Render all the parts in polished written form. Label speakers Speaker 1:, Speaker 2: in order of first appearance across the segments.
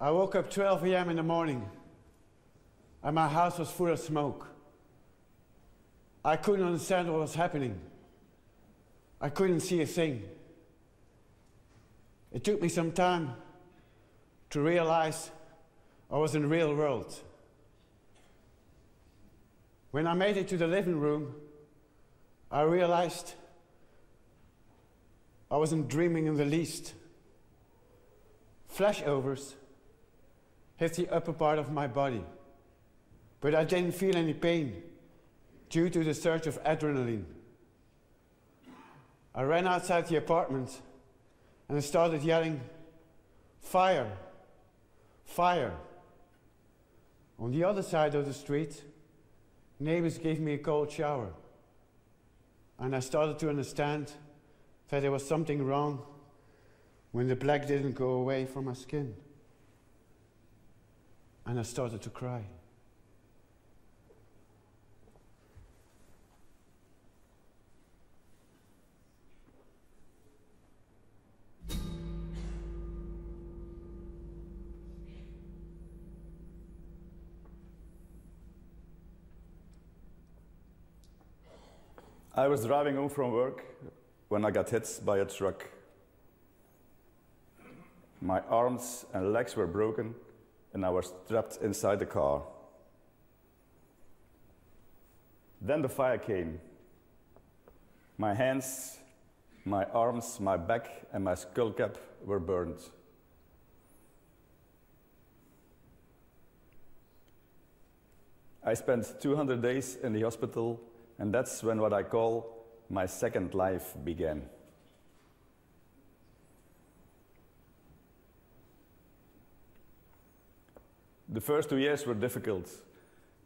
Speaker 1: I woke up 12 a.m. in the morning and my house was full of smoke. I couldn't understand what was happening. I couldn't see a thing. It took me some time to realize I was in the real world. When I made it to the living room, I realized I wasn't dreaming in the least. Flashovers hit the upper part of my body, but I didn't feel any pain due to the surge of adrenaline. I ran outside the apartment and I started yelling, "Fire! Fire!" On the other side of the street, neighbors gave me a cold shower, and I started to understand that there was something wrong when the black didn't go away from my skin. And I started to cry.
Speaker 2: I was driving home from work when I got hit by a truck. My arms and legs were broken and I was trapped inside the car. Then the fire came. My hands, my arms, my back and my skull cap were burned. I spent 200 days in the hospital, and that's when what I call my second life began. The first 2 years were difficult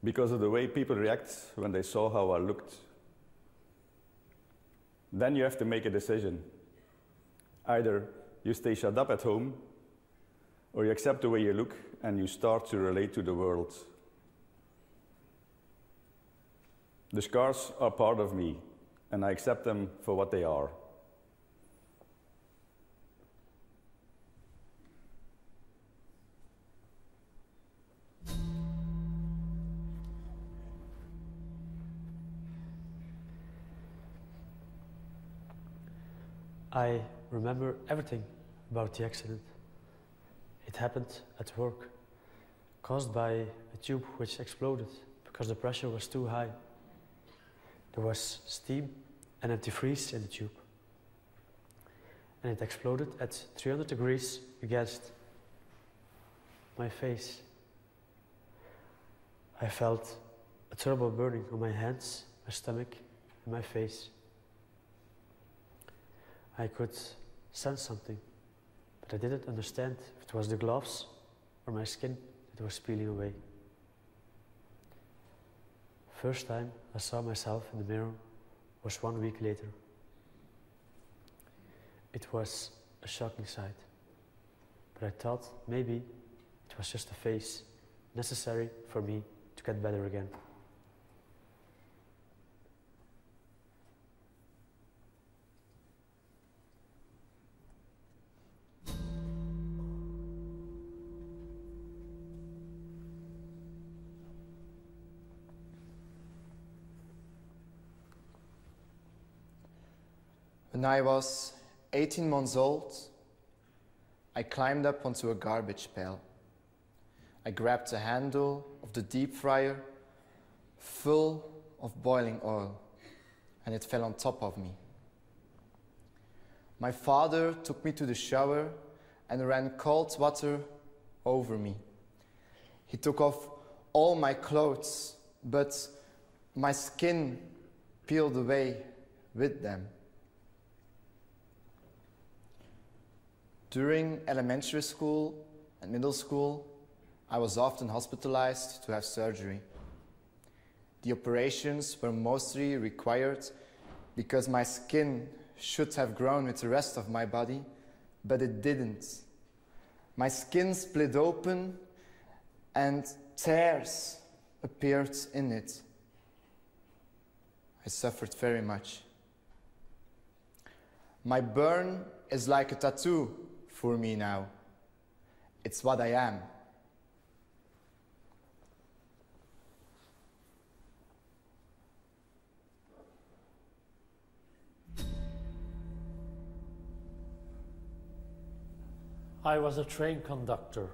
Speaker 2: because of the way people react when they saw how I looked. Then you have to make a decision. Either you stay shut up at home, or you accept the way you look and you start to relate to the world. The scars are part of me, and I accept them for what they are.
Speaker 3: I remember everything about the accident. It happened at work, caused by a tube which exploded because the pressure was too high. There was steam and antifreeze in the tube, and it exploded at 300 degrees against my face. I felt a terrible burning on my hands, my stomach, and my face. I could sense something, but I didn't understand if it was the gloves or my skin that was peeling away. First time I saw myself in the mirror was 1 week later. It was a shocking sight, but I thought maybe it was just a phase necessary for me to get better again.
Speaker 4: When I was 18 months old, I climbed up onto a garbage pail. I grabbed the handle of the deep fryer full of boiling oil, and it fell on top of me. My father took me to the shower and ran cold water over me. He took off all my clothes, but my skin peeled away with them. During elementary school and middle school, I was often hospitalized to have surgery. The operations were mostly required because my skin should have grown with the rest of my body, but it didn't. My skin split open and tears appeared in it. I suffered very much. My burn is like a tattoo for me now. It's what I am.
Speaker 5: I was a train conductor.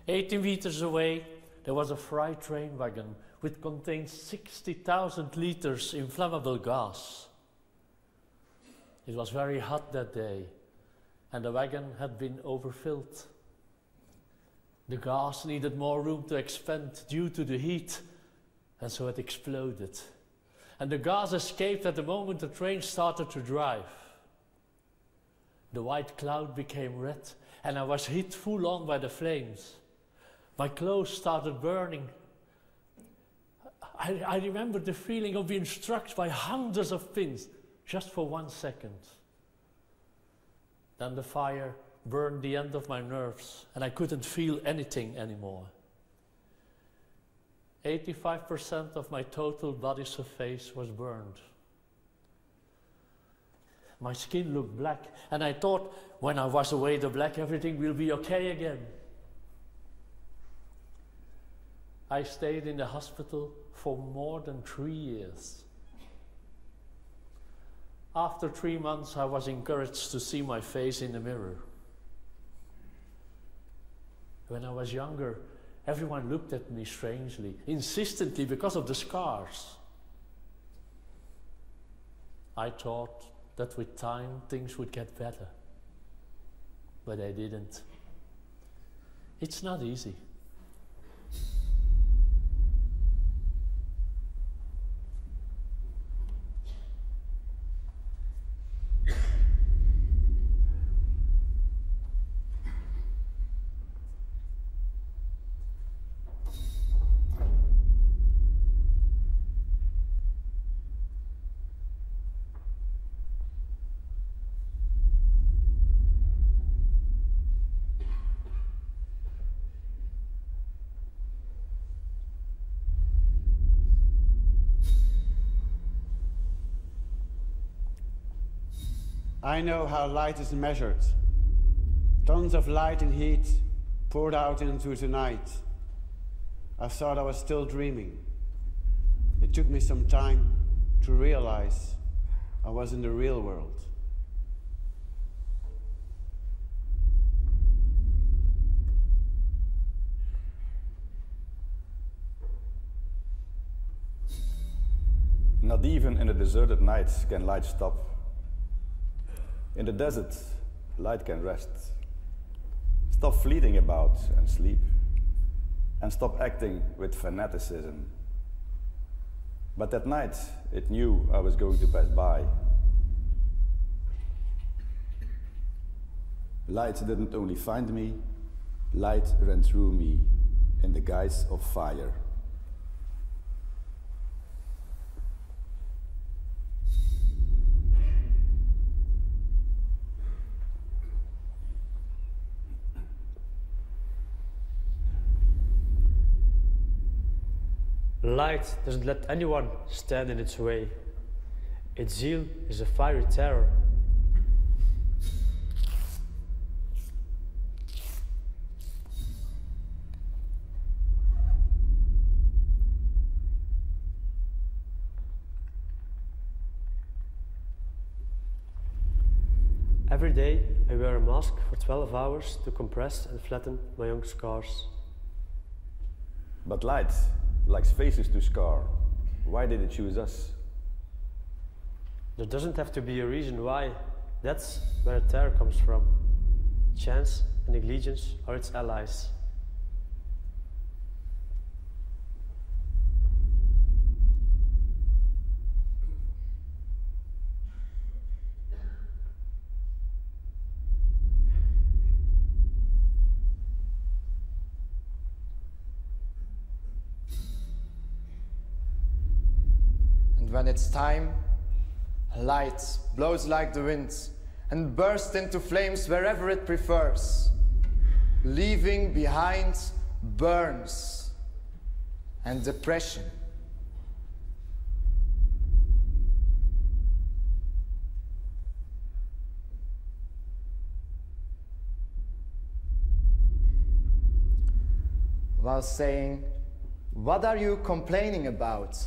Speaker 5: 80 meters away, there was a freight train wagon which contained 60,000 liters inflammable gas. It was very hot that day, and the wagon had been overfilled. The gas needed more room to expand due to the heat, and so it exploded. And the gas escaped at the moment the train started to drive. The white cloud became red, and I was hit full on by the flames. My clothes started burning. I remember the feeling of being struck by hundreds of pins, just for 1 second. Then the fire burned the end of my nerves, and I couldn't feel anything anymore. 85% of my total body surface was burned. My skin looked black, and I thought, when I wash away the black, everything will be okay again. I stayed in the hospital for more than 3 years. After 3 months, I was encouraged to see my face in the mirror. When I was younger, everyone looked at me strangely, insistently, because of the scars. I thought that with time things would get better, but they didn't. It's not easy.
Speaker 1: I know how light is measured. Tons of light and heat poured out into the night. I thought I was still dreaming. It took me some time to realize I was in the real world.
Speaker 2: Not even in a deserted night can light stop. In the desert, light can rest. Stop fleeting about and sleep. And stop acting with fanaticism. But that night, it knew I was going to pass by. Light didn't only find me, light ran through me in the guise of fire.
Speaker 3: Light doesn't let anyone stand in its way. Its zeal is a fiery terror. Every day I wear a mask for 12 hours to compress and flatten my young scars.
Speaker 2: But light likes faces to scar. Why did it choose us?
Speaker 3: There doesn't have to be a reason why. That's where terror comes from. Chance and negligence are its allies.
Speaker 4: When it's time, light blows like the wind and bursts into flames wherever it prefers, leaving behind burns and depression. while saying, "What are you complaining about?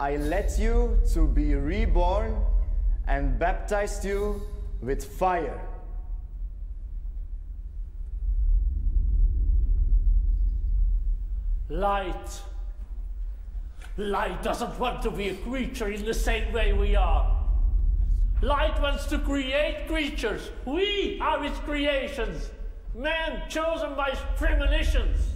Speaker 4: I led you to be reborn and baptized you with fire."
Speaker 5: Light. Light doesn't want to be a creature in the same way we are. Light wants to create creatures. We are its creations. Man chosen by premonitions.